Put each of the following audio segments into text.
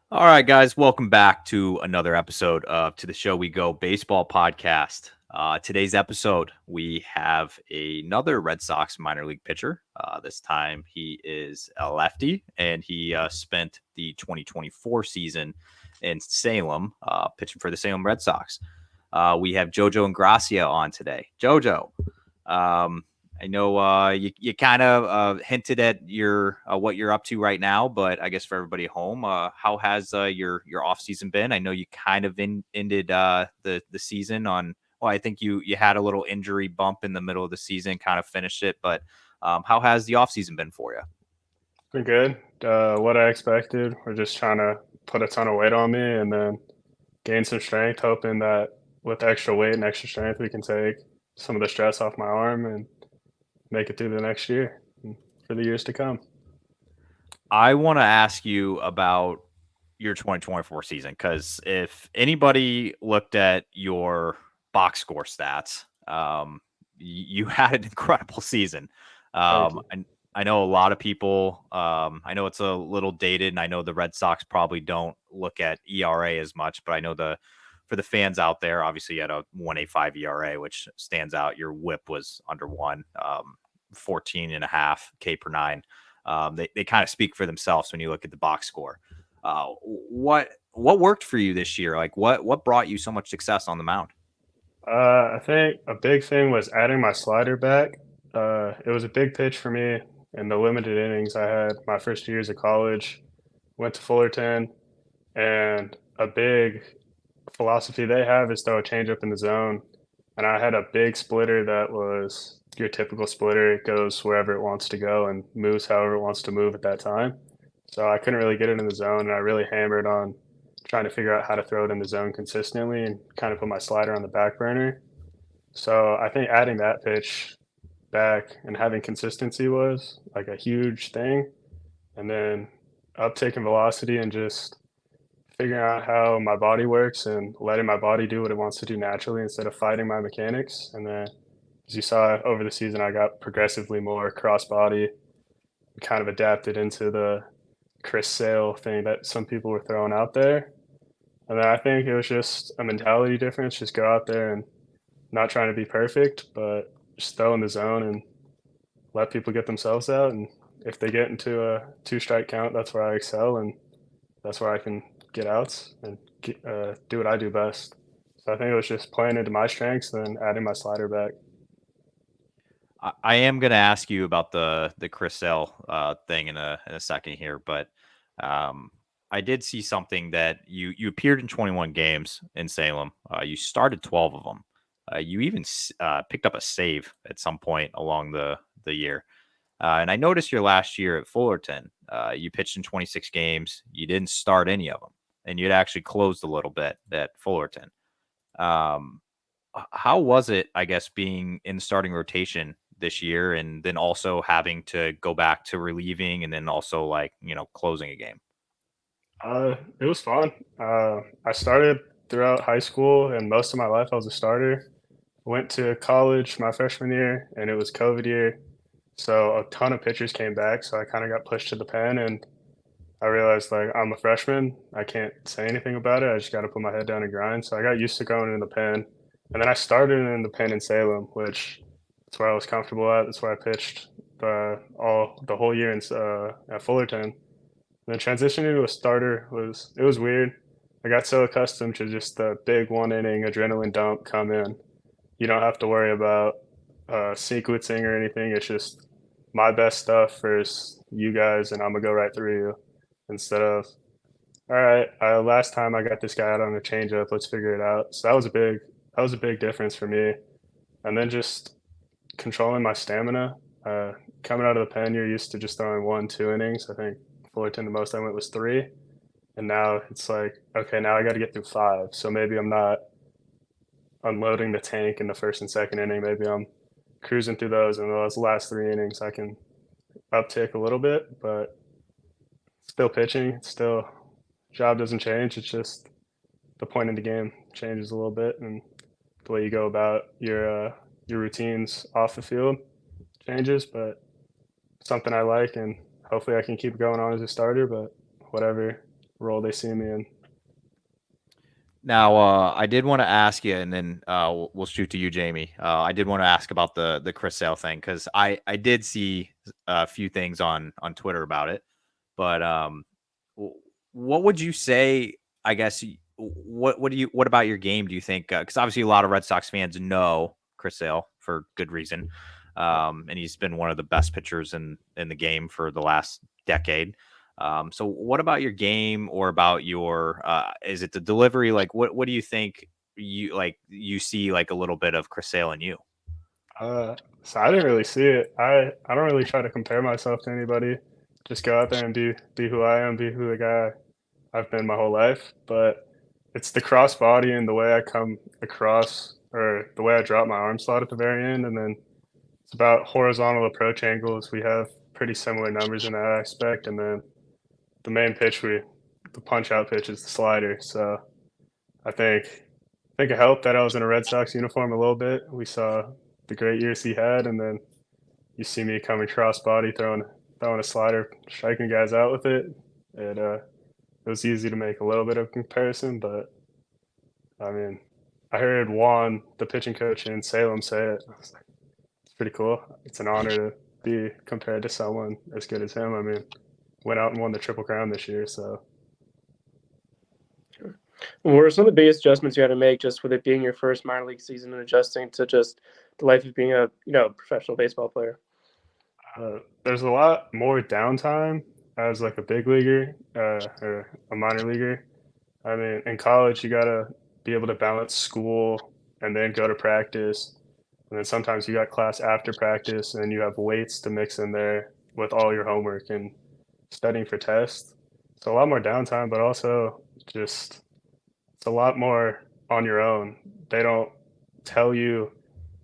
All right, guys, welcome back to another episode of To the Show We Go Baseball Podcast. Today's episode, we have another Red Sox minor league pitcher. This time he is a lefty, and he spent the 2024 season in Salem, pitching for the Salem Red Sox. We have Jojo Ingrassia on today. Jojo, um, I know you kind of hinted at your what you're up to right now, but I guess for everybody at home, how has your off season been? I know you kind of ended the season on. Well, I think you had a little injury bump in the middle of the season, kind of finished it. But how has the off season been for you? Been good. What I expected. We're just trying to put a ton of weight on me and then gain some strength, hoping that with extra weight and extra strength, we can take some of the stress off my arm and make it through the next year and for the years to come. I want to ask you about your 2024 season because if anybody looked at your box score stats, you had an incredible season. Thank you. I know a lot of people. I know it's a little dated, and I know the Red Sox probably don't look at ERA as much, but I know the for the fans out there, obviously you had a 1.85 ERA, which stands out. Your WHIP was under one, 14 and a half K per nine. They kind of speak for themselves when you look at the box score. What worked for you this year? Like what brought you so much success on the mound? I think a big thing was adding my slider back. It was a big pitch for me in the limited innings I had my first years of college. Went to Fullerton, and a big philosophy they have is throw a changeup in the zone. And I had a big splitter that was your typical splitter. It goes wherever it wants to go and moves however it wants to move at that time. So I couldn't really get it in the zone, and I really hammered on trying to figure out how to throw it in the zone consistently and kind of put my slider on the back burner. So I think adding that pitch back and having consistency was like a huge thing. And then uptake in velocity and just figuring out how my body works and letting my body do what it wants to do naturally instead of fighting my mechanics. And then, as you saw over the season, I got progressively more cross body, kind of adapted into the Chris Sale thing that some people were throwing out there. And then I think it was just a mentality difference. Just go out there and not trying to be perfect, but just throw in the zone and let people get themselves out. And if they get into a two strike count, that's where I excel. And that's where I can get outs and do what I do best. So I think it was just playing into my strengths and then adding my slider back. I am going to ask you about the Chris Sale thing in a second here, but um, I did see something that you appeared in 21 games in Salem. You started 12 of them. You even picked up a save at some point along the year. And I noticed your last year at Fullerton, you pitched in 26 games. You didn't start any of them, and you'd actually closed a little bit at Fullerton. Um, how was it, I guess, being in the starting rotation this year and then also having to go back to relieving and then also like, closing a game? It was fun. I started throughout high school and most of my life I was a starter. Went to college my freshman year and it was COVID year. So a ton of pitchers came back. So I kind of got pushed to the pen and I realized like I'm a freshman. I can't say anything about it. I just got to put my head down and grind. So I got used to going in the pen. And then I started in the pen in Salem, which that's where I was comfortable at. That's where I pitched the whole year at Fullerton. And then transitioning to a starter was weird. I got so accustomed to just the big 1 inning adrenaline dump come in. You don't have to worry about sequencing or anything. It's just my best stuff versus you guys, and I'm gonna go right through you instead of all right. Last time I got this guy out on a changeup. Let's figure it out. So that was a big difference for me. And then just controlling my stamina. Coming out of the pen, you're used to just throwing 1, 2 innings. I think Fullerton the most I went was three, and now it's like okay, now I got to get through five. So maybe I'm not unloading the tank in the first and second inning. Maybe I'm cruising through those, and those last 3 innings I can uptick a little bit, but still pitching. It's still job doesn't change. It's just the point of the game changes a little bit, and the way you go about your routines off the field changes. But something I like, and hopefully I can keep going on as a starter. But whatever role they see me in. Now, I did want to ask you, and then we'll shoot to you, Jamie. I did want to ask about the Chris Sale thing because I did see a few things on Twitter about it, but what would you say? I guess what about your game? Do you think? Because obviously a lot of Red Sox fans know Chris Sale for good reason, and he's been one of the best pitchers in the game for the last decade. So what about your game or about your is it the delivery? Like what do you think you see like a little bit of Chris Sale in you? Uh, so I didn't really see it. I don't really try to compare myself to anybody. Just go out there and be who I am, be who the guy I've been my whole life. But it's the cross body and the way I come across, or the way I drop my arm slot at the very end, and then it's about horizontal approach angles. We have pretty similar numbers in that aspect, and then the main pitch the punch out pitch is the slider. So I think it helped that I was in a Red Sox uniform a little bit. We saw the great years he had, and then you see me coming cross body throwing a slider, striking guys out with it. It was easy to make a little bit of comparison, but I mean, I heard Juan, the pitching coach in Salem, say it. I was like, it's pretty cool. It's an honor to be compared to someone as good as him. I mean, went out and won the Triple Crown this year, so What were some of the biggest adjustments you had to make just with it being your first minor league season and adjusting to just the life of being a professional baseball player? there's a lot more downtime as like a big leaguer or a minor leaguer. I mean, in college, you gotta be able to balance school and then go to practice. And then sometimes you got class after practice and you have weights to mix in there with all your homework and studying for tests. So a lot more downtime, but also just it's a lot more on your own. They don't tell you,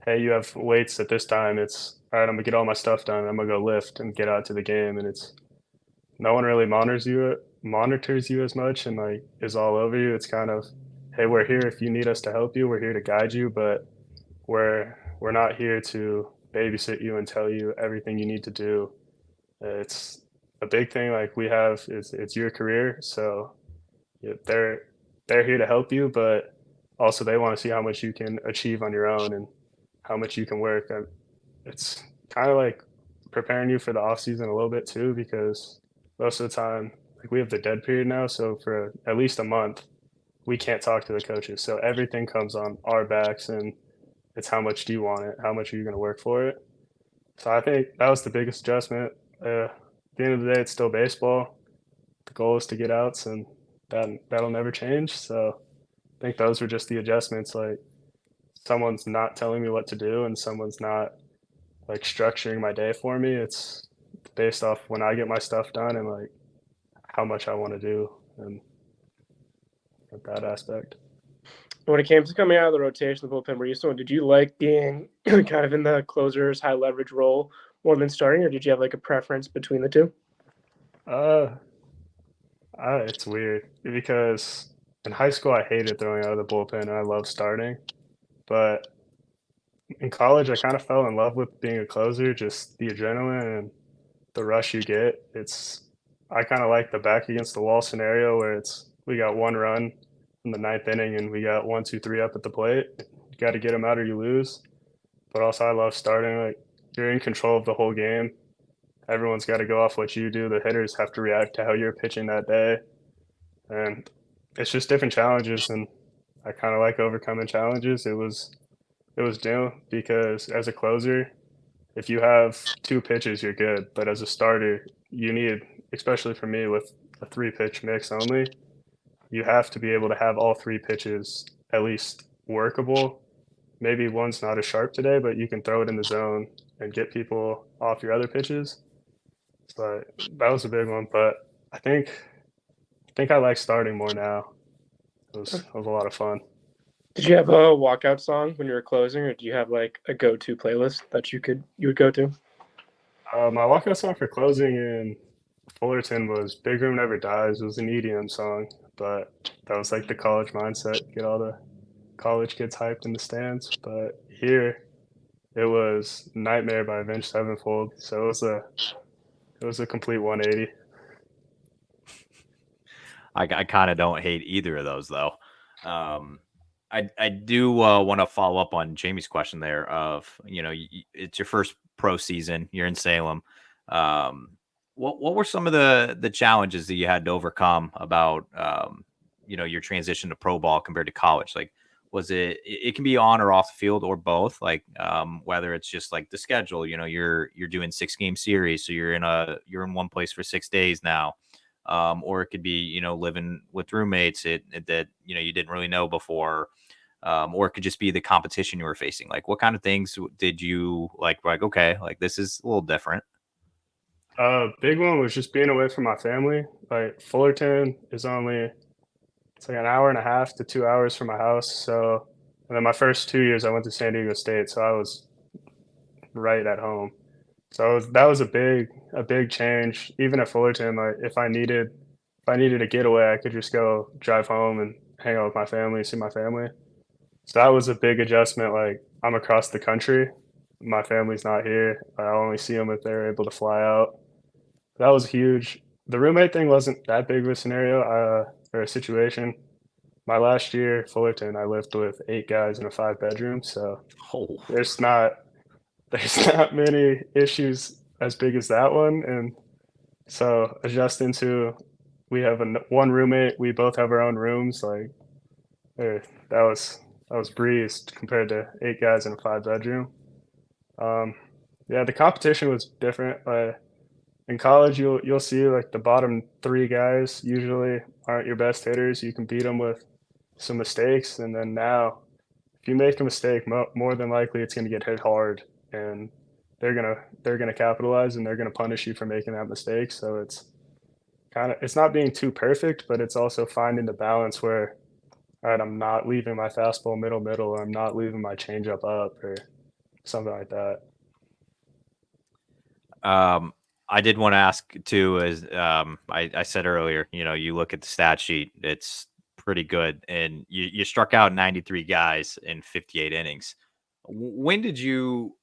hey, you have weights at this time. It's all right, I'm gonna get all my stuff done. I'm gonna go lift and get out to the game. And it's no one really monitors you as much and like is all over you. It's kind of, hey, we're here if you need us to help you. We're here to guide you, but we're not here to babysit you and tell you everything you need to do. It's a big thing like we have is it's your career, so yeah, they're here to help you, but also they want to see how much you can achieve on your own and how much you can work. It's kind of like preparing you for the off season a little bit too, because most of the time, like we have the dead period now, so for at least a month, we can't talk to the coaches. So everything comes on our backs, and it's how much do you want it? How much are you going to work for it? So I think that was the biggest adjustment. At the end of the day, it's still baseball. The goal is to get outs, and that'll never change. So I think those were just the adjustments. Like someone's not telling me what to do, and someone's not like structuring my day for me. It's based off when I get my stuff done and like how much I want to do and that aspect. When it came to coming out of the rotation, the bullpen, were you someone? Did you like being kind of in the closer's high leverage role more than starting, or did you have like a preference between the two? Uh, it's weird because in high school I hated throwing out of the bullpen and I love starting, but in college I kind of fell in love with being a closer, just the adrenaline and the rush you get. It's I kind of like the back against the wall scenario where it's we got one run in the ninth inning and we got one, two, three up at the plate. You got to get them out or you lose. But also I love starting. Like you're in control of the whole game. Everyone's got to go off what you do. The hitters have to react to how you're pitching that day, and it's just different challenges. And I kind of like overcoming challenges. It was new because as a closer, if you have two pitches, you're good. But as a starter, you need, especially for me with a three pitch mix only, you have to be able to have all three pitches at least workable. Maybe one's not as sharp today, but you can throw it in the zone and get people off your other pitches. So that was a big one. But I think I like starting more now. It was a lot of fun. Did you have a walkout song when you were closing, or do you have like a go-to playlist that you would go to? My walkout song for closing in Fullerton was "Big Room Never Dies." It was an EDM song, but that was like the college mindset, get all the college kids hyped in the stands. But here, it was "Nightmare" by Avenged Sevenfold, so it was a complete 180. I kind of don't hate either of those though. Um, I do want to follow up on Jamie's question there. Of it's your first pro season. You're in Salem. Um, what were some of the challenges that you had to overcome about your transition to pro ball compared to college? Like, was it can be on or off the field or both, like whether it's just like the schedule, you're doing 6 game series, so you're in one place for 6 days now, or it could be living with roommates that you didn't really know before, or it could just be the competition you were facing. Like, what kind of things did you like okay, like this is a little different? Big one was just being away from my family. Like Fullerton is only it's like an hour and a half to 2 hours from my house. So, and then my first 2 years I went to San Diego State, so I was right at home. So that was a big change. Even at Fullerton, like if I needed a getaway, I could just go drive home and hang out with my family, see my family. So that was a big adjustment. Like I'm across the country, my family's not here. I only see them if they're able to fly out. That was huge. The roommate thing wasn't that big of a scenario or a situation. My last year at Fullerton, I lived with 8 guys in a 5 bedroom, so Oh, there's not there's not many issues as big as that one. And so adjusting to we have one roommate, we both have our own rooms. Like that was breezed compared to 8 guys in a 5 bedroom. Um, yeah, the competition was different. In college, you'll see like the bottom 3 guys usually aren't your best hitters. You can beat them with some mistakes, and then now if you make a mistake, more than likely it's going to get hit hard, and they're gonna capitalize and they're gonna punish you for making that mistake. So it's not being too perfect, but it's also finding the balance where all right, I'm not leaving my fastball middle, or I'm not leaving my changeup up, or something like that. um, I did want to ask too, is I said earlier, you look at the stat sheet, it's pretty good, and you struck out 93 guys in 58 innings. When did you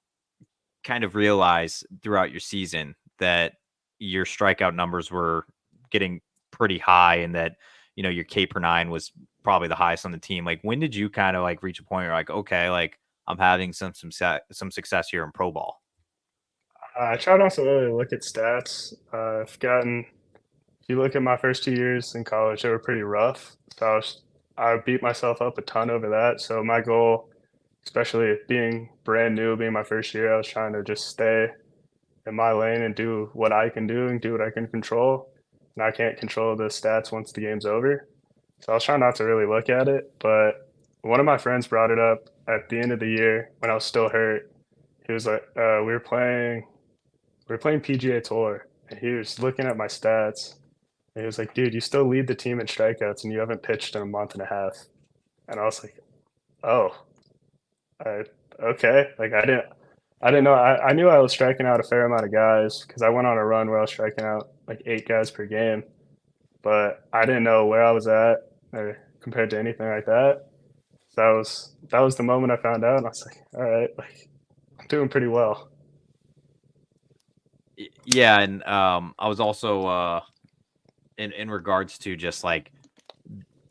kind of realize throughout your season that your strikeout numbers were getting pretty high, and that your K per nine was probably the highest on the team? Like, when did you kind of like reach a point where you're like, okay, like I'm having some success here in pro ball? I try not to really look at stats. If you look at my first 2 years in college, they were pretty rough. So I beat myself up a ton over that. So my goal, especially being brand new, being my first year, I was trying to just stay in my lane and do what I can do and do what I can control. And I can't control the stats once the game's over. So I was trying not to really look at it. But one of my friends brought it up at the end of the year when I was still hurt. He was like, we were playing PGA Tour, and he was looking at my stats, and he was like, "Dude, you still lead the team in strikeouts, and you haven't pitched in a month and a half." And I was like, "Oh, I, okay." Like I didn't know. I knew I was striking out a fair amount of guys because I went on a run where I was striking out like 8 guys per game, but I didn't know where I was at or compared to anything like that. So that was the moment I found out, and I was like, "All right, like I'm doing pretty well." Yeah, and I was also in regards to just like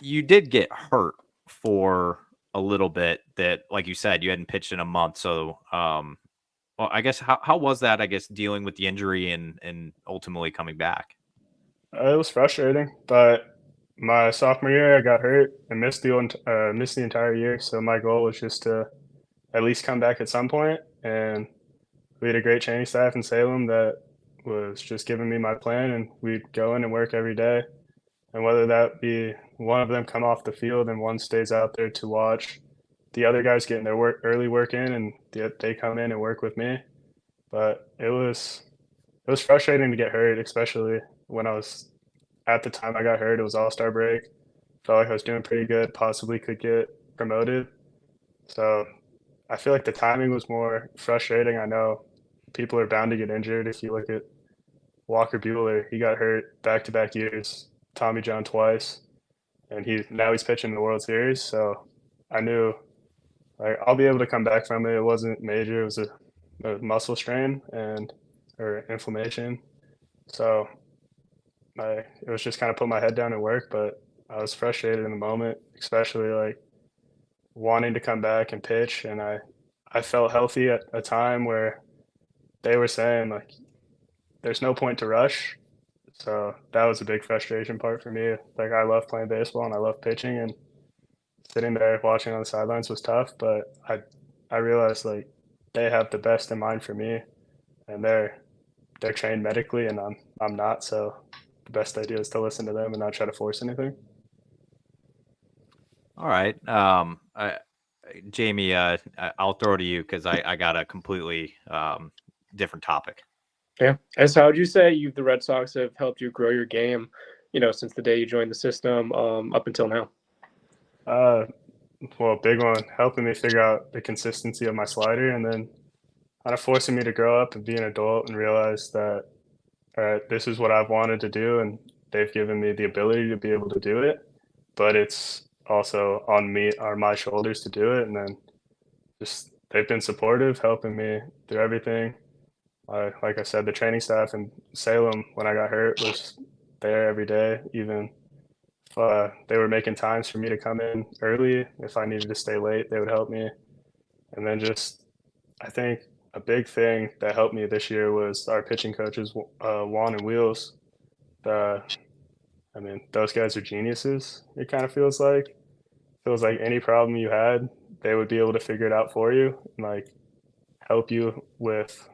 you did get hurt for a little bit, that like you said you hadn't pitched in a month, so well, I guess how was that, I guess, dealing with the injury and ultimately coming back? It was frustrating, but my sophomore year I got hurt and missed the entire year. So my goal was just to at least come back at some point. And we had a great training staff in Salem that was just giving me my plan, and we'd go in and work every day. And whether that be one of them come off the field and one stays out there to watch the other guys getting their early work in, and they come in and work with me. But it was frustrating to get hurt, especially when I was at the time I got hurt. It was All-Star break. Felt like I was doing pretty good, possibly could get promoted. So I feel like the timing was more frustrating. I know people are bound to get injured. If you look at Walker Bueller, he got hurt back-to-back years, Tommy John twice, and he's pitching in the World Series. So I knew like I'll be able to come back from it. It wasn't major. It was a muscle strain and or inflammation. So it was just kind of put my head down and work, but I was frustrated in the moment, especially like wanting to come back and pitch. And I felt healthy at a time where they were saying like, there's no point to rush. So that was a big frustration part for me. Like I love playing baseball and I love pitching, and sitting there watching on the sidelines was tough, but I realized like they have the best in mind for me, and they're trained medically and I'm not, so the best idea is to listen to them and not try to force anything. All right. Jamie, I'll throw to you because I got a completely different topic. Yeah. And so how would you say the Red Sox have helped you grow your game, since the day you joined the system, up until now? Uh, well, big one, helping me figure out the consistency of my slider, and then kind of forcing me to grow up and be an adult and realize that, all right, this is what I've wanted to do, and they've given me the ability to be able to do it, but it's also on me or my shoulders to do it. And then just they've been supportive, helping me through everything. Like I said, the training staff in Salem when I got hurt was there every day. Even if they were making times for me to come in early, if I needed to stay late, they would help me. And then just, I think a big thing that helped me this year was our pitching coaches, Juan and Wheels. The, I mean, those guys are geniuses. It kind of feels like any problem you had, they would be able to figure it out for you and like help you with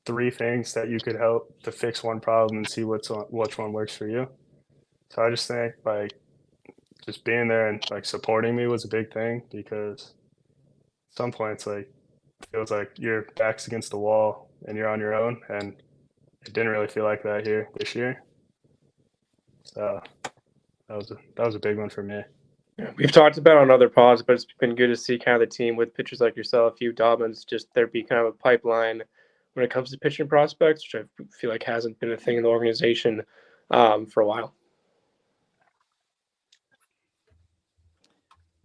three things that you could help to fix one problem and see which one works for you. So I just think like just being there and like supporting me was a big thing, because at some points like it feels like your back's against the wall and you're on your own, and it didn't really feel like that here this year. So that was a big one for me. Yeah, we've talked about it on other pods, but it's been good to see kind of the team with pitchers like yourself, Hugh Dobbins, just there be kind of a pipeline when it comes to pitching prospects, which I feel like hasn't been a thing in the organization for a while.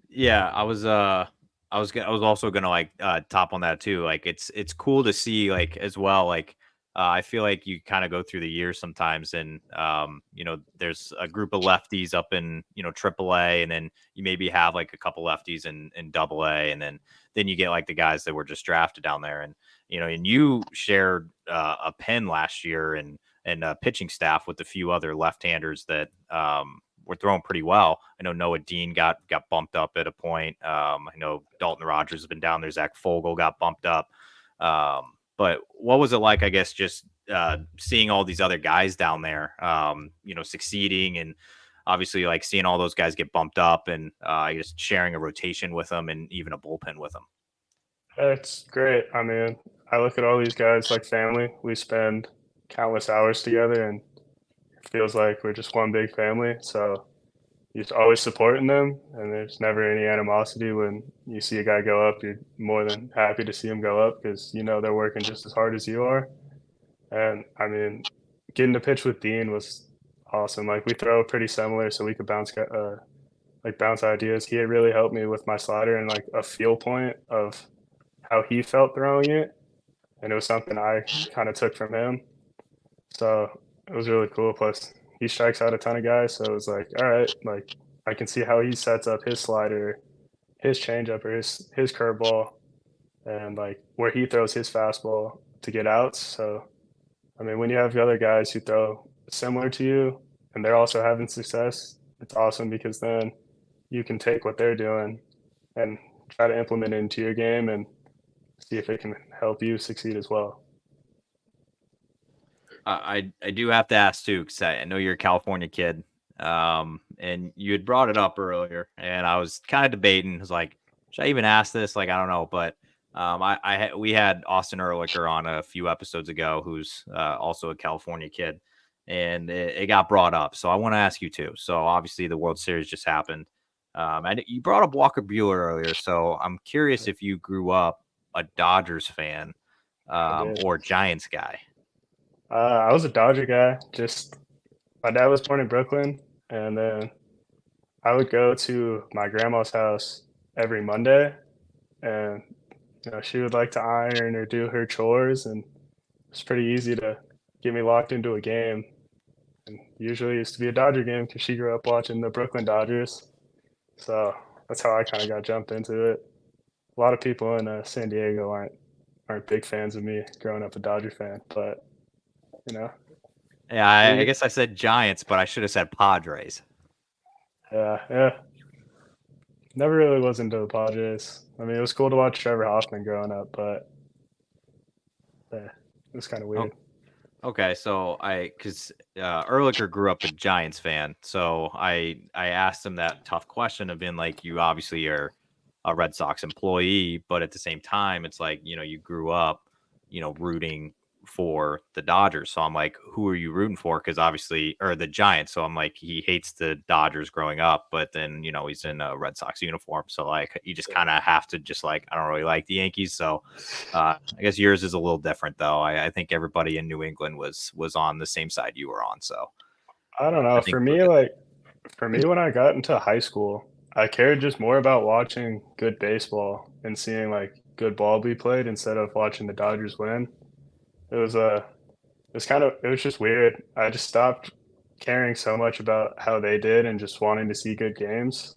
Yeah, I was also gonna like top on that too. Like it's cool to see like as well. Like I feel like you kind of go through the years sometimes, and there's a group of lefties up in AAA, and then you maybe have like a couple lefties in AA, and then you get like the guys that were just drafted down there, and and you shared a pen last year and pitching staff with a few other left-handers that were throwing pretty well. I know Noah Dean got bumped up at a point. I know Dalton Rogers has been down there. Zach Fogel got bumped up. But what was it like, I guess, just seeing all these other guys down there, succeeding, and obviously like seeing all those guys get bumped up, and just sharing a rotation with them and even a bullpen with them? It's great. I mean, I look at all these guys like family. We spend countless hours together, and it feels like we're just one big family. So you're always supporting them, and there's never any animosity. When you see a guy go up, you're more than happy to see him go up, because they're working just as hard as you are. And I mean, getting to pitch with Dean was awesome. Like we throw pretty similar, so we could bounce ideas. He had really helped me with my slider and like a feel point of how he felt throwing it, and it was something I kind of took from him. So it was really cool. Plus, he strikes out a ton of guys, so it was like, all right, like I can see how he sets up his slider, his changeup, or his curveball, and like where he throws his fastball to get outs. So I mean, when you have the other guys who throw similar to you and they're also having success, it's awesome, because then you can take what they're doing and try to implement it into your game and see if it can help you succeed as well. I do have to ask too, because I know you're a California kid, and you had brought it up earlier, and I was kind of debating. I was like, should I even ask this? Like, I don't know, but we had Austin Ehrlicher on a few episodes ago, who's also a California kid, and it got brought up. So I want to ask you too. So obviously the World Series just happened, and you brought up Walker Buehler earlier. So I'm curious if you grew up a Dodgers fan, I did. or Giants guy. I was a Dodger guy. Just my dad was born in Brooklyn, and then I would go to my grandma's house every Monday, and she would like to iron or do her chores, and it's pretty easy to get me locked into a game. And usually it used to be a Dodger game because she grew up watching the Brooklyn Dodgers. So that's how I kind of got jumped into it. A lot of people in San Diego aren't big fans of me growing up a Dodger fan, but you know, Yeah, I we guess I said Giants, but I should have said Padres. yeah, never really was into the Padres. I mean, it was cool to watch Trevor Hoffman growing up, but yeah, it was kind of Oh, weird. okay, so because Ehrlicher grew up a Giants fan, so I asked him that tough question of being like, you obviously are a Red Sox employee, but at the same time, it's like, you grew up, rooting for the Dodgers. So I'm like, who are you rooting for? Because obviously, or the Giants. So I'm like, he hates the Dodgers growing up, but then he's in a Red Sox uniform, so like you just kind of have to just like, I don't really like the Yankees, so I guess yours is a little different, though. I think everybody in New England was on the same side you were on, so I don't I know. think we're good. For me, when I got into high school, I cared just more about watching good baseball and seeing like good ball be played instead of watching the Dodgers win. It was it was just weird. I just stopped caring so much about how they did and just wanting to see good games.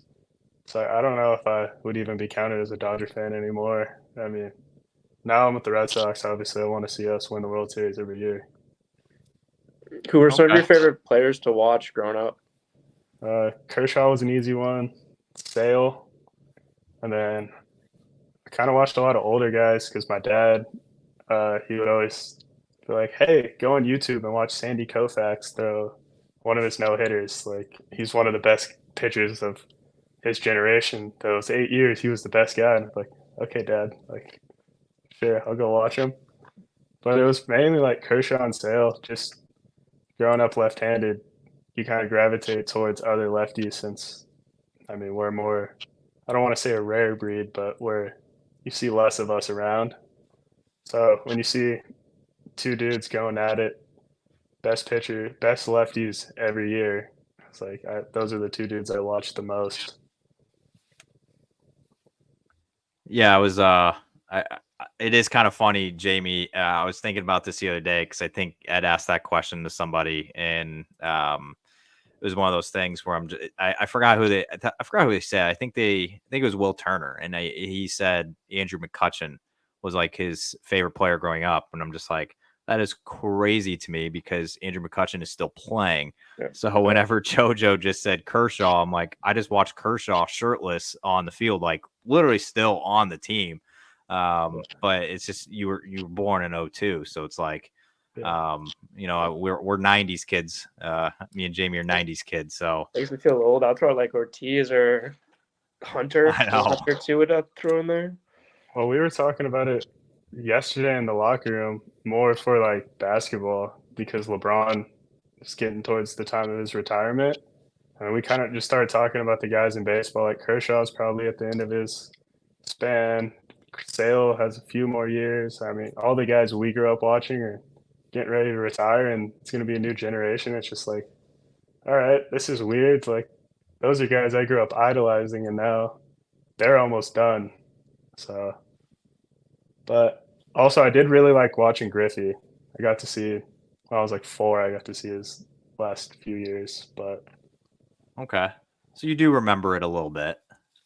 So I don't know if I would even be counted as a Dodger fan anymore. I mean, now I'm with the Red Sox. Obviously, I want to see us win the World Series every year. Who were some of Okay. your favorite players to watch growing up? Kershaw was an easy one. Sale, and then I kind of watched a lot of older guys because my dad, he would always be like, "Hey, go on YouTube and watch Sandy Koufax throw one of his no hitters. Like he's one of the best pitchers of his generation. Those 8 years, he was the best guy." And I'm like, "Okay, Dad, like sure, I'll go watch him." But it was mainly like Kershaw and Sale. Just growing up left-handed, you kind of gravitate towards other lefties since I mean we're more. I don't want to say a rare breed, but you see less of us around. So when you see two dudes going at it, best pitcher, best lefties every year, it's like those are the two dudes I watch the most. Yeah, I was. It is kind of funny, Jamie. I was thinking about this the other day because I think Ed asked that question to somebody, and it was one of those things where I forgot who I forgot who they said. I think it was Will Turner, and he said Andrew McCutchen was like his favorite player growing up, and I'm just like, that is crazy to me because Andrew McCutchen is still playing. Yeah. So whenever JoJo just said Kershaw, I'm like, I just watched Kershaw shirtless on the field, like literally still on the team. But it's just you were born in '02, so it's like Yeah. we're '90s kids. Me and Jamie are '90s kids, so Makes me feel old. I'll throw like Ortiz or Hunter. I know. Hunter too would throw in there. Well, we were talking about it yesterday in the locker room more for like basketball because LeBron is getting towards the time of his retirement. And we kind of just started talking about the guys in baseball. Like Kershaw's probably at the end of his span. Sale has a few more years. I mean, all the guys we grew up watching are getting ready to retire, and it's going to be a new generation. It's just like, all right, this is weird. Like, those are guys I grew up idolizing, and now they're almost done. So, but also, I did really like watching Griffey. I got to see, when I was like 4, I got to see his last few years. But Okay, so you do remember it a little bit.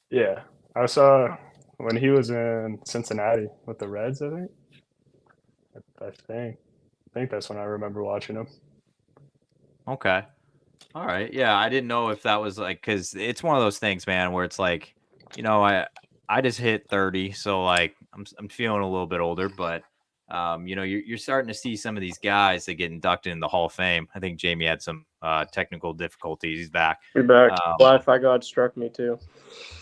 yeah, I saw when he was in Cincinnati with the Reds, I think. I think that's when I remember watching him. Okay, all right. Yeah, I didn't know if that was like because it's one of those things, man, where it's like, I just hit 30, so like I'm feeling a little bit older, but you're starting to see some of these guys that get inducted in the Hall of Fame. I think Jamie had some technical difficulties. He's back. We're back. Um, Wi-Fi god struck me too.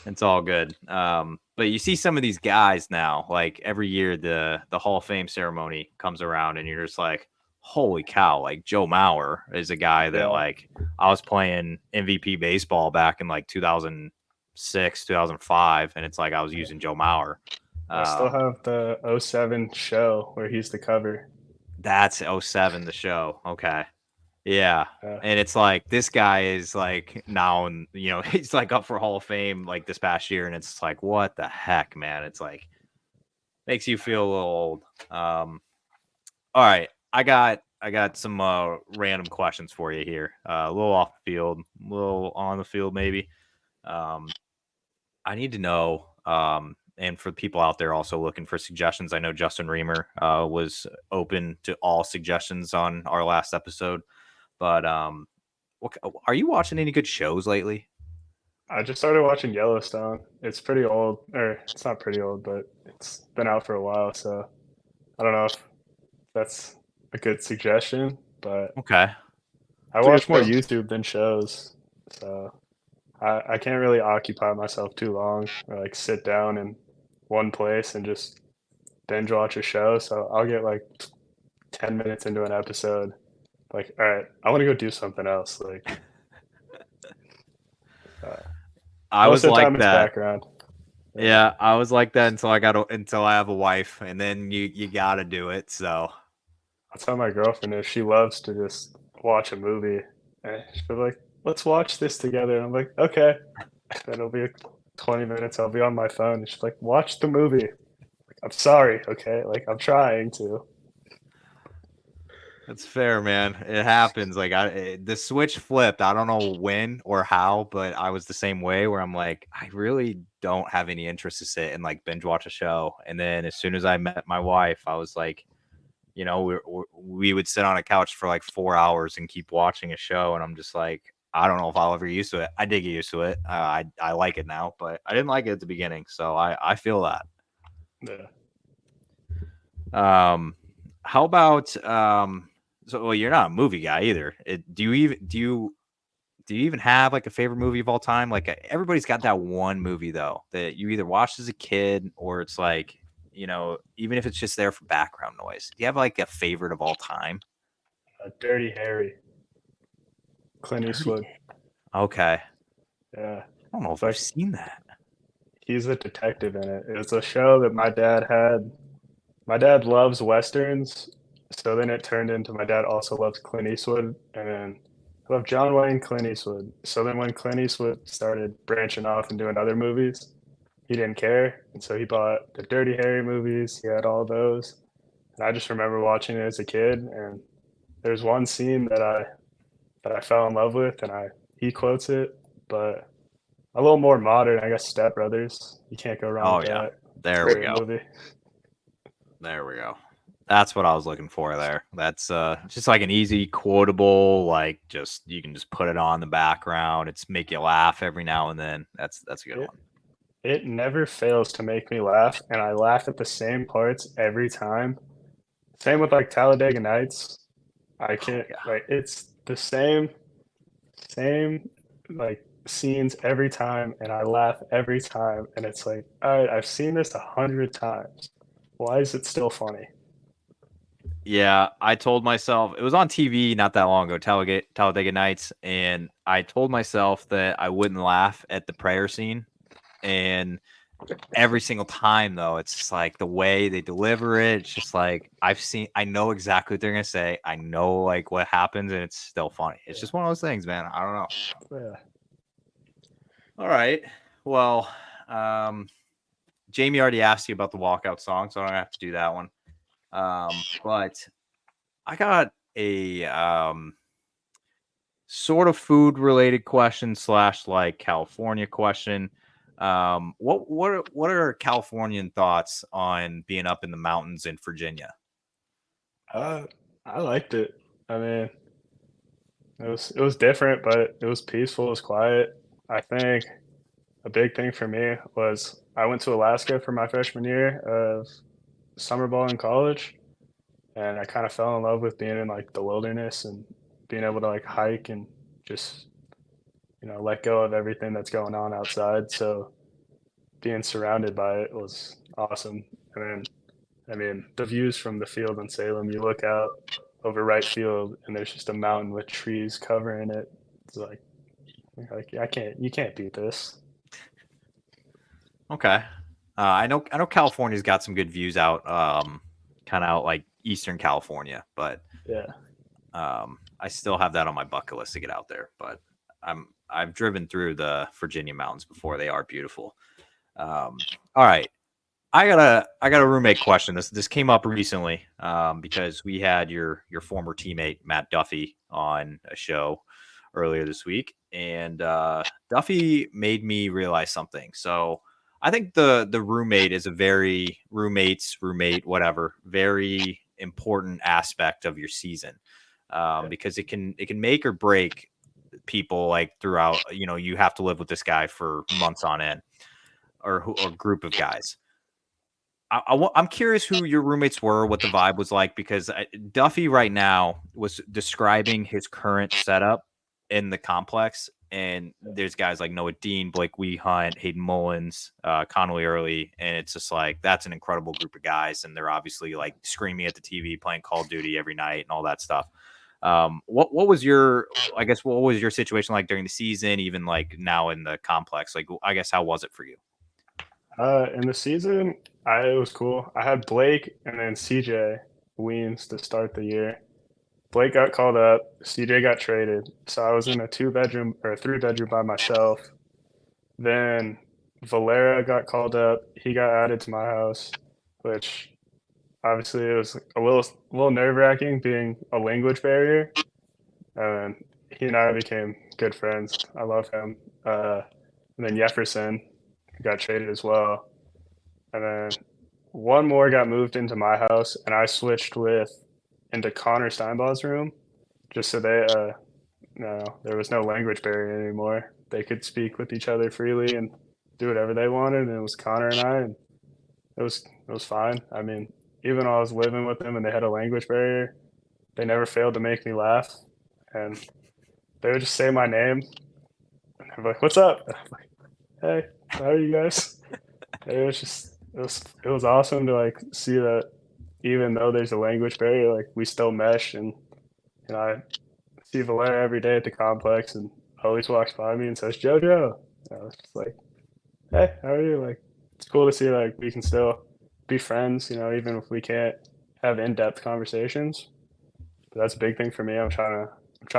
It's all good. But you see some of these guys now, like every year the Hall of Fame ceremony comes around, and you're just like, holy cow! Like Joe Mauer is a guy that Yeah, like I was playing MVP baseball back in like 2006, 2005, and it's like I was using Joe Mauer. I still Um, have the '07 show where he's the cover. that's '07, the show. Okay. Yeah. Yeah, And it's like this guy is like now, and he's like up for Hall of Fame like this past year, and it's like, what the heck, man? It's like makes you feel a little old. All right, I got I got some random questions for you here. A little off the field, a little on the field, maybe. Um, I need to know, and for the people out there also looking for suggestions, I know Justin Reamer was open to all suggestions on our last episode. But are you watching any good shows lately? I just started watching Yellowstone. It's pretty old, or it's not pretty old, but it's been out for a while. So I don't know if that's a good suggestion, but Okay, I it's a good watch more show. YouTube than shows. So I can't really occupy myself too long or like sit down in one place and just binge watch a show. So I'll get like 10 minutes into an episode. Like, all right, I want to go do something else. Like, uh, I most was of the like time it's that. background. Yeah, I was like that until I have a wife, and then you gotta do it. So I'll tell my girlfriend if she loves to just watch a movie, and she'll be like, "Let's watch this together." And I'm like, "Okay." Then it'll be 20 minutes. I'll be on my phone, and she's like, "Watch the movie." Like, I'm sorry, okay? Like I'm trying to. that's fair, man. It happens. Like the switch flipped. I don't know when or how, but I was the same way where I'm like, I really don't have any interest to sit and like binge watch a show. And then as soon as I met my wife, I was like, we would sit on a couch for like 4 hours and keep watching a show, and I'm just like, I don't know if I'll ever get used to it. I did get used to it. I like it now, but I didn't like it at the beginning, so I feel that. Yeah. How about so well, you're not a movie guy either. Do you even have like a favorite movie of all time? Like everybody's got that one movie though that you either watched as a kid or it's like, even if it's just there for background noise. Do you have like a favorite of all time? Dirty Harry, Clint Dirty. Eastwood. Okay. Yeah. I don't know It's if I've like seen that. he's a detective in it. It was a show that my dad had. My dad loves westerns, so then it turned into my dad also loves Clint Eastwood, and then I love John Wayne, Clint Eastwood. So then when Clint Eastwood started branching off and doing other movies, he didn't care, and so he bought the Dirty Harry movies. He had all those, and I just remember watching it as a kid. And there's one scene that I fell in love with, and I he quotes it, but a little more modern, I guess. Step Brothers. You can't go wrong Oh with yeah. that. There we Great go. movie. There we go. That's what I was looking for there. That's just like an easy quotable, like just you can just put it on the background. It's make you laugh every now and then. That's a good It one. it never fails to make me laugh, and I laugh at the same parts every time. Same with like Talladega Nights. I Oh can't yeah. like it's the same like scenes every time, and I laugh every time. And it's like, all right, I've seen this 100 times. Why is it still funny? Yeah, I told myself it was on TV not that long ago, Talladega Nights, and I told myself that I wouldn't laugh at the prayer scene. And every single time, though, it's just like the way they deliver it. It's just like I know exactly what they're gonna say. I know like what happens, and it's still funny. It's just one of those things, man. I don't know. Yeah. All right. Well, Jamie already asked you about the walkout song, so I don't have to do that one. But I got a sort of food related question / like California question. What are Californian thoughts on being up in the mountains in Virginia? Uh, I liked it. I mean, it was different, but it was peaceful. It was quiet. I think a big thing for me was I went to Alaska for my freshman year of summer ball in college, and I kind of fell in love with being in like the wilderness and being able to like hike and just let go of everything that's going on outside. So being surrounded by it was awesome. And then I mean the views from the field in Salem, you look out over right field and there's just a mountain with trees covering it. It's like you can't beat this. Okay. I know California's got some good views out, kind of out like Eastern California, but Yeah. I still have that on my bucket list to get out there. But I've driven through the Virginia mountains before. They are beautiful. All right. I got a roommate question. This came up recently because we had your former teammate Matt Duffy on a show earlier this week, and Duffy made me realize something. So I think the roommate is a very roommate whatever very important aspect of your season because it can make or break people like throughout. You have to live with this guy for months on end or group of guys. I'm curious who your roommates were, what the vibe was like, because Duffy right now was describing his current setup in the complex. And there's guys like Noah Dean, Blake Hunt, Hayden Mullins, Connolly Early. And it's just like, that's an incredible group of guys. And they're obviously like screaming at the TV, playing Call of Duty every night and all that stuff. What was what was your situation like during the season, even like now in the complex? Like, I guess, how was it for you? In the season, it was cool. I had Blake and then CJ Weens to start the year. Blake got called up. CJ got traded, so I was in a 2-bedroom or a 3-bedroom by myself. Then Valera got called up. He got added to my house, which obviously it was a little nerve wracking being a language barrier. And he and I became good friends. I love him. And then Jefferson got traded as well. And then one more got moved into my house, and I switched into Connor Steinbaugh's room, just so there was no language barrier anymore. They could speak with each other freely and do whatever they wanted. And it was Connor and I, and it was fine. I mean, even though I was living with them and they had a language barrier, they never failed to make me laugh. And they would just say my name, and they're like, "What's up?" And I'm like, "Hey, how are you guys?" And it was awesome to like see that even though there's a language barrier, like we still mesh. And I see Valera every day at the complex, and always walks by me and says, "Jojo." And I was just like, "Hey, how are you?" Like, it's cool to see like we can still be friends, even if we can't have in-depth conversations. But that's a big thing for me. I'm trying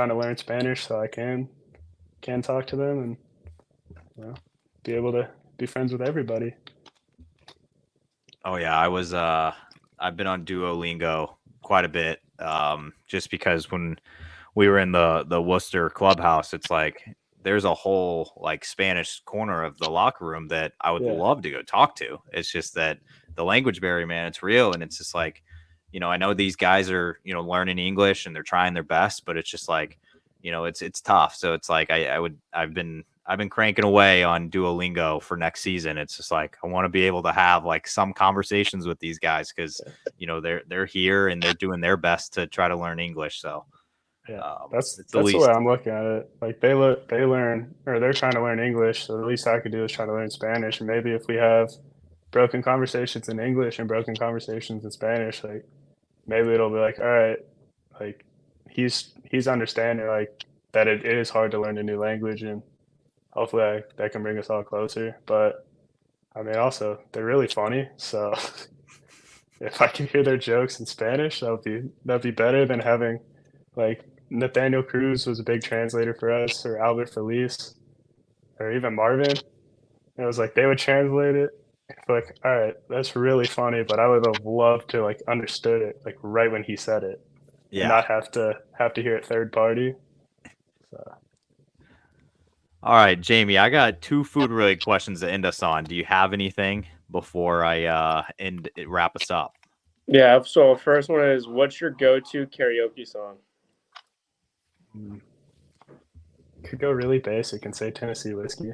to learn Spanish so I can talk to them and you know, be able to be friends with everybody. Oh yeah, I've been on Duolingo quite a bit. Just because when we were in the Worcester clubhouse, it's like there's a whole like Spanish corner of the locker room that I would Yeah, love to go talk to. It's just that the language barrier, man, it's real. And it's just like, I know these guys are, learning English and they're trying their best, but it's just like, it's tough. So it's like I've been cranking away on Duolingo for next season. It's just like I want to be able to have like some conversations with these guys because they're here and they're doing their best to try to learn English. So yeah. That's it's the that's the way least. I'm looking at it. Like they learn, or they're trying to learn English, so the least I could do is try to learn Spanish. And maybe if we have broken conversations in English and broken conversations in Spanish, like maybe it'll be like, all right, like he's understanding like that it is hard to learn a new language, and hopefully that can bring us all closer. But I mean, also they're really funny, so if I can hear their jokes in Spanish, that'd be better than having like Nathaniel Cruz was a big translator for us, or Albert Felice, or even Marvin. It was like they would translate it. Like, all right, that's really funny, but I would have loved to like understood it like right when he said it, and Yeah. not have to hear it third party. So All right, Jamie, I got two food related questions to end us on. Do you have anything before I wrap us up? Yeah. So first one is, what's your go-to karaoke song? could go really basic and say Tennessee whiskey.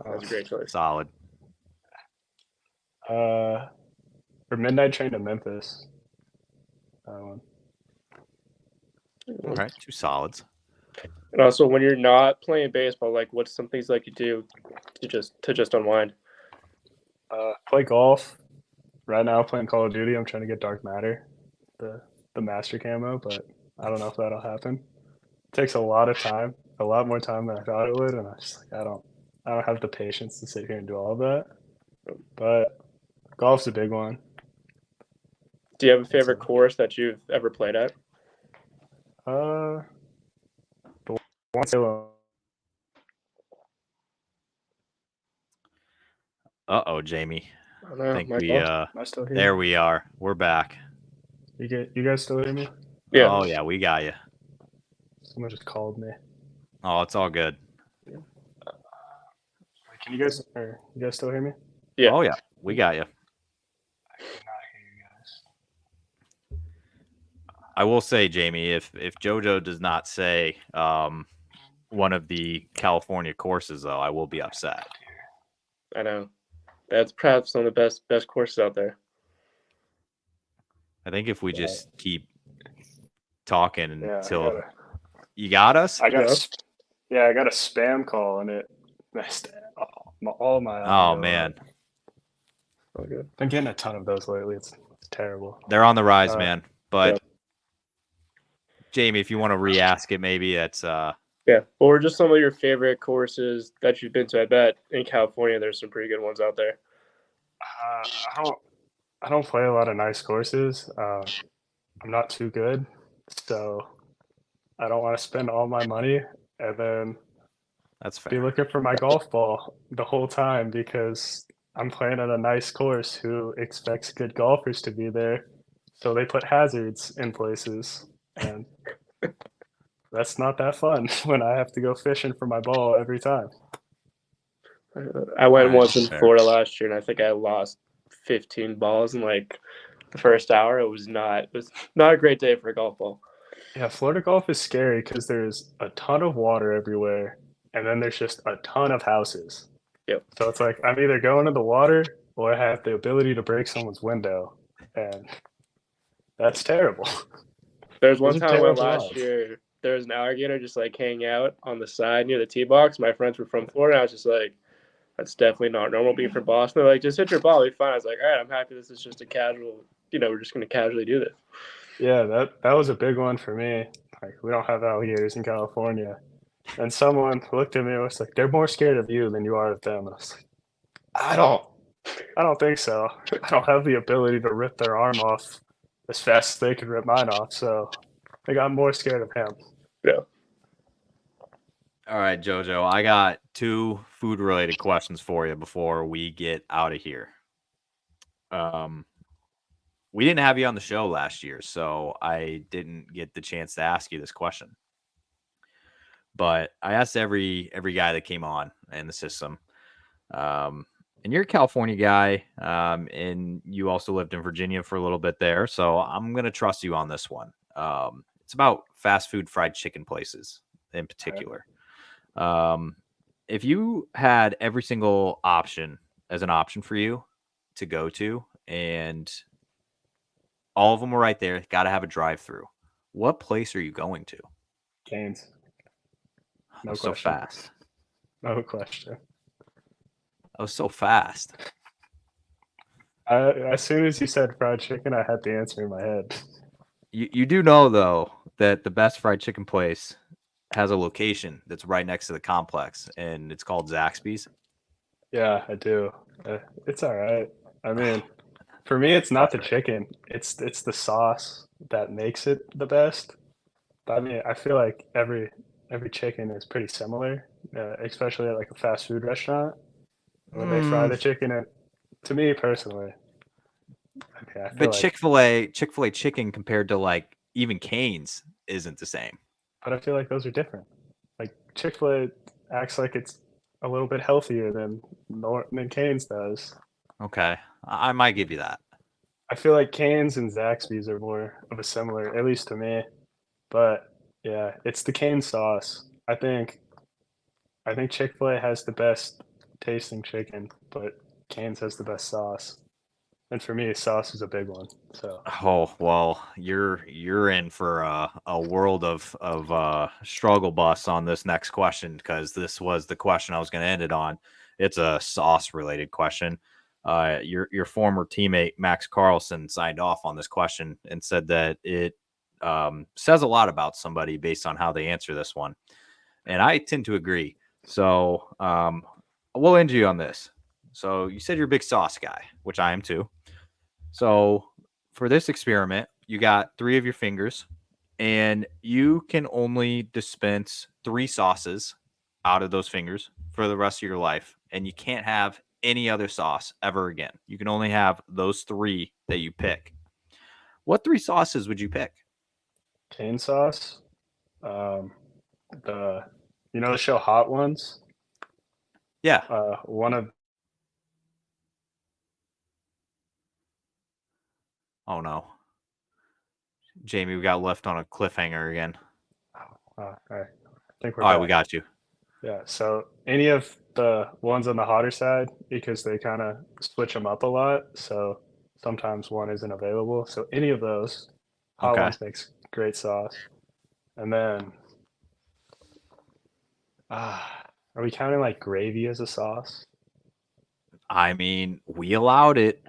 That's a great choice. Solid. Uh, or Midnight Train to Memphis. That one. All right, two solids. And also, when you're not playing baseball, like what's some things like you do to just unwind? Play golf. Right now, playing Call of Duty. I'm trying to get Dark Matter, the master camo, but I don't know if that'll happen. It takes a lot of time, a lot more time than I thought it would, and I just like I don't have the patience to sit here and do all of that. But golf's a big one. Do you have a It's favorite course that you've ever played at? the one Salem. Jamie. don't know. think My we fault. Am I still here? there we are. We're back. You guys still hear me? Yeah. Oh yeah, we got you. Someone just called me. Oh, it's all good. Wait, can you guys still hear me? Yeah. Oh yeah, we got you. I cannot hear you guys. I will say, Jamie, if JoJo does not say one of the California courses, though, I will be upset. I know. That's perhaps one of the best courses out there. I think if we just keep talking until Yeah, you got us. I got a spam call and it messed all my audio Oh man, up. Oh, good. Been getting a ton of those lately. It's terrible. they're on the rise, man. But yeah. Jamie, if you want to re-ask it, maybe it's Yeah. Or just some of your favorite courses that you've been to. I bet in California there's some pretty good ones out there. I don't play a lot of nice courses. I'm not too good, so I don't want to spend all my money and then that's be fair. looking for my golf ball the whole time because I'm playing at a nice course who expects good golfers to be there. So they put hazards in places, and that's not that fun when I have to go fishing for my ball every time. I went Alright, once in fair. Florida last year, and I think I lost 15 balls in like the first hour. It was not a great day for a golf ball. Yeah, Florida golf is scary because there's a ton of water everywhere, and then there's just a ton of houses. Yep. So it's like I'm either going in the water or I have the ability to break someone's window, and that's terrible. There's one Those are time I went terrible last odds. year. There was an alligator just like hanging out on the side near the tee box. My friends were from Florida. I was just like, that's definitely not normal being from Boston. They're like, just hit your ball, it'll be fine. I was like, all right, I'm happy this is just a casual, we're just going to casually do this. Yeah, that was a big one for me. Like we don't have alligators in California. And someone looked at me and was like, "They're more scared of you than you are of them." And I was like, I don't think so. I don't have the ability to rip their arm off as fast as they could rip mine off. So I think I'm more scared of him. Yeah. All right, JoJo, I got 2 food-related questions for you before we get out of here. We didn't have you on the show last year, so I didn't get the chance to ask you this question. But I asked every guy that came on in the system. And you're a California guy, and you also lived in Virginia for a little bit there, so I'm going to trust you on this one. It's about fast food fried chicken places in particular. If you had every single option as an option for you to go to, and all of them were right there, got to have a drive-through, what place are you going to? Canes. No So question. fast. No question. That was so fast. As soon as you said fried chicken, I had the answer in my head. You do know, though, that the best fried chicken place has a location that's right next to the complex, and it's called Zaxby's. Yeah, I do. It's all right. I mean, for me, it's not the chicken. It's the sauce that makes it the best. But I mean, I feel like every chicken is pretty similar, especially at like a fast food restaurant when they fry the chicken. And to me personally, I feel But like, Chick-fil-A chicken compared to like even Cane's isn't the same. but I feel like those are different. Like Chick-fil-A acts like it's a little bit healthier than Cane's does. Okay, I might give you that. I feel like Cane's and Zaxby's are more of a similar, at least to me. But yeah, it's the cane sauce. I think Chick-fil-A has the best tasting chicken, but Cane's has the best sauce. And for me, sauce is a big one. So Oh well, you're in for a world of struggle bus on this next question, because this was the question I was going to end it on. It's a sauce related question. Your former teammate Max Carlson signed off on this question and said that it says a lot about somebody based on how they answer this one, and I tend to agree. So we'll end you on this. So you said you're a big sauce guy, which I am too. So for this experiment, you got 3 of your fingers, and you can only dispense 3 sauces out of those fingers for the rest of your life, and you can't have any other sauce ever again. You can only have those 3 that you pick. What 3 sauces would you pick? Cane sauce. The the show Hot Ones. Yeah. One of Oh no, Jamie, we got left on a cliffhanger again. I think we're All right, back. we got you. Yeah. So any of the ones on the hotter side, because they kind of switch them up a lot. So sometimes one isn't available. So any of those, Hot Okay. Ones makes great sauce. And then, are we counting like gravy as a sauce? I mean, we allowed it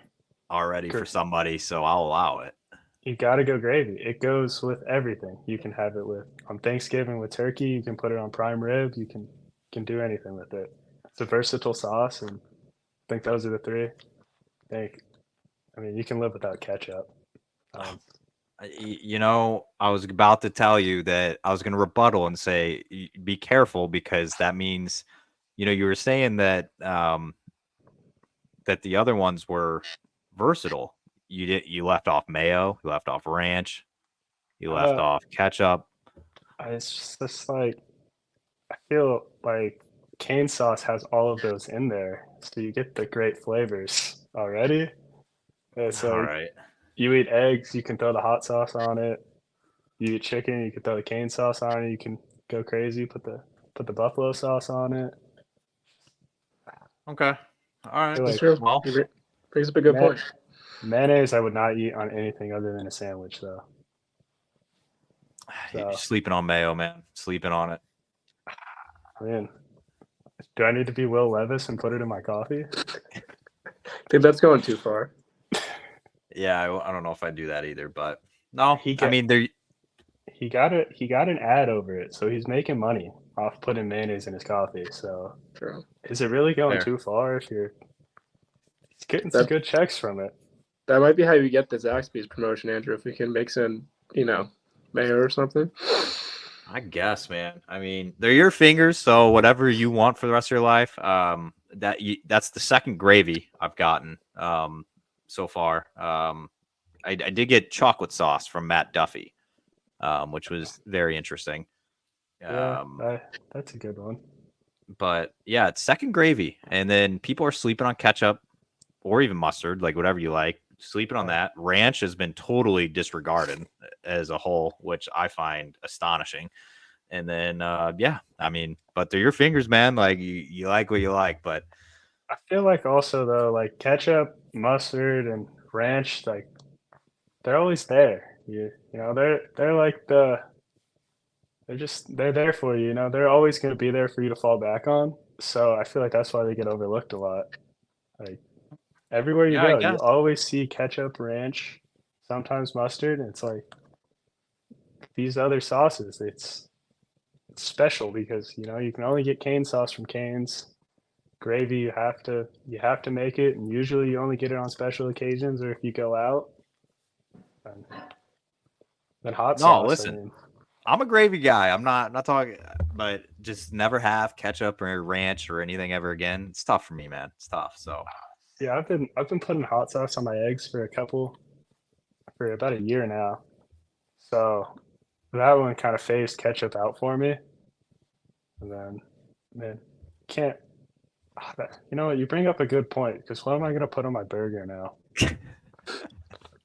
already Gr- for somebody, so I'll allow it. You gotta go gravy. It goes with everything. You can have it with on Thanksgiving with turkey. You can put it on prime rib. You can do anything with it. It's a versatile sauce, and I think those are the 3. I mean, you can live without ketchup. Um, I was about to tell you that I was going to rebuttal and say, be careful, because that means, you were saying that that the other ones were versatile. You left off mayo, you left off ranch, you left uh, off ketchup. it's just like I feel like cane sauce has all of those in there, so you get the great flavors already. It's All like right. you eat eggs, you can throw the hot sauce on it. You eat chicken, you can throw the cane sauce on it. You can go crazy, put the buffalo sauce on it. Okay. All I right. feel That's like true. Well, You brings up a good ma- point. mayonnaise I would not eat on anything other than a sandwich though. you're So sleeping on mayo, man. Sleeping on it. I mean, do I need to be Will Levis and put it in my coffee? I think that's going too far. Yeah, I don't know if I do that either, but no, He I got mean, there. he got an ad over it, so he's making money off putting mayonnaise in his coffee. So True. is it really going Fair. too far if you're he's getting some That good checks from it? that might be how you get the Zaxby's promotion, Andrew. If we can mix in, mayo or something. I guess, man. I mean, they're your fingers, so whatever you want for the rest of your life. That's the second gravy I've gotten so far. I did get chocolate sauce from Matt Duffy, which was very interesting. Yeah, Um, that's a good one. but yeah, it's second gravy, and then people are sleeping on ketchup or even mustard, like whatever you like. Sleeping on Yeah. that. Ranch has been totally disregarded as a whole, which I find astonishing. And then, yeah, I mean, but they're your fingers, man. Like you like what you like, but I feel like also though, like ketchup, mustard, and ranch, like they're always there. They're like they're there for you. You know, they're always going to be there for you to fall back on. So I feel like that's why they get overlooked a lot. Like everywhere you yeah, I go, you guess. always see ketchup, ranch, sometimes mustard. And it's like these other sauces. It's special because you can only get cane sauce from Cane's. Gravy you have to make it, and usually you only get it on special occasions or if you go out. And then hot No, sauce. I listen, mean, I'm a gravy guy. I'm not talking, but just never have ketchup or ranch or anything ever again. It's tough for me, man. It's tough. So yeah, I've been putting hot sauce on my eggs for about a year now. So that one kind of phased ketchup out for me. And then, man, can't. You know what? You bring up a good point because what am I going to put on my burger now?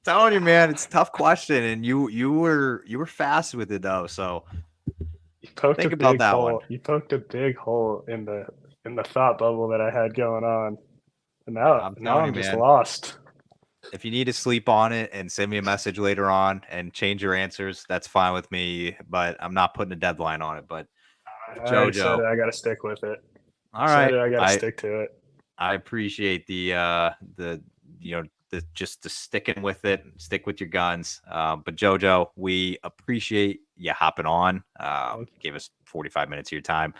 telling you, man, it's a tough question, and you were fast with it though. So You poked a think about big that one. hole. You poked a big hole in the thought bubble that I had going on, and now I'm now telling you, I'm just man. lost. If you need to sleep on it and send me a message later on and change your answers, that's fine with me. But I'm not putting a deadline on it. But I already said JoJo, it. I got to stick with it. all Said right, it. I got to stick to it. I appreciate the just the sticking with it, stick with your guns. But JoJo, we appreciate you hopping on. Thank Gave us 45 minutes of your time.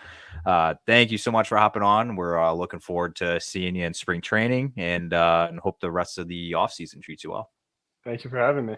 Thank you so much for hopping on. We're looking forward to seeing you in spring training, and hope the rest of the off season treats you well. Thank you for having me.